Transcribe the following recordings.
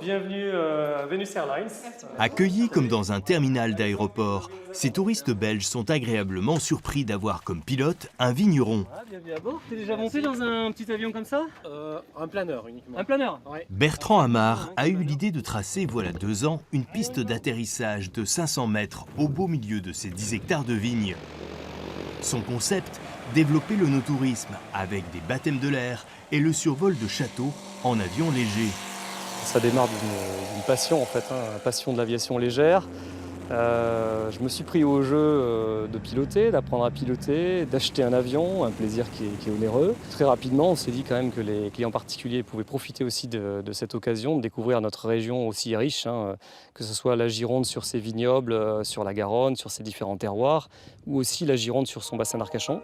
bienvenue à Venus Airlines. Accueillis comme dans un terminal d'aéroport, ces touristes belges sont agréablement surpris d'avoir comme pilote un vigneron. Ah, bienvenue à bord. T'es déjà monté dans un petit avion comme ça? Un planeur uniquement. Un planeur? Ouais. Bertrand Amar a eu l'idée de tracer, voilà 2 ans, une piste d'atterrissage de 500 mètres au beau milieu de ces 10 hectares de vignes. Son concept, développer le no-tourisme avec des baptêmes de l'air et le survol de châteaux en avion léger. Ça démarre d'une passion en fait, passion de l'aviation légère. Je me suis pris au jeu de piloter, d'apprendre à piloter, d'acheter un avion, un plaisir qui est onéreux. Très rapidement, on s'est dit quand même que les clients particuliers pouvaient profiter aussi de cette occasion de découvrir notre région aussi riche, que ce soit la Gironde sur ses vignobles, sur la Garonne, sur ses différents terroirs, ou aussi la Gironde sur son bassin d'Arcachon.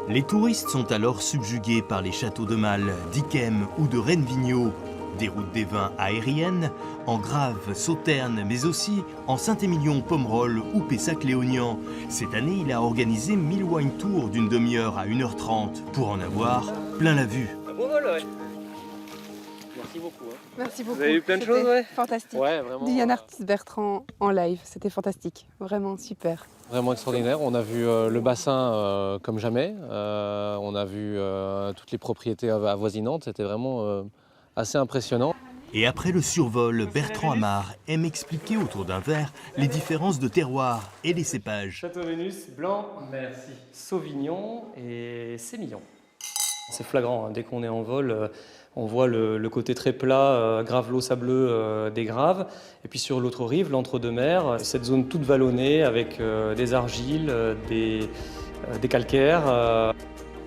Les touristes sont alors subjugués par les châteaux de Malle, d'Yquem ou de Rennes-Vigneault, des routes des vins aériennes, en Grave, Sauternes, mais aussi en Saint-Émilion, Pomerol ou Pessac-Léognan. Cette année, il a organisé 1000 wine tours d'une demi-heure à 1h30 pour en avoir plein la vue. Un beau vol, ouais. Merci beaucoup. Merci beaucoup. Vous avez eu plein de C'était choses, ouais. Fantastique. Ouais, vraiment. Diane Artiste Bertrand en live, c'était fantastique. Vraiment super. Vraiment extraordinaire. On a vu le bassin comme jamais. On a vu toutes les propriétés avoisinantes. C'était vraiment assez impressionnant. Et après le survol, Bertrand Amar aime expliquer autour d'un verre les différences de terroir et les cépages. Château Vénus, blanc, Merci. Sauvignon et sémillon. C'est flagrant, dès qu'on est en vol, on voit le côté très plat, gravelot sableux des graves. Et puis sur l'autre rive, l'entre-deux-mers, cette zone toute vallonnée avec des argiles, des calcaires.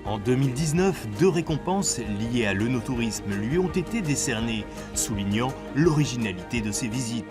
En 2019, 2 récompenses liées à l'œnotourisme lui ont été décernées, soulignant l'originalité de ses visites.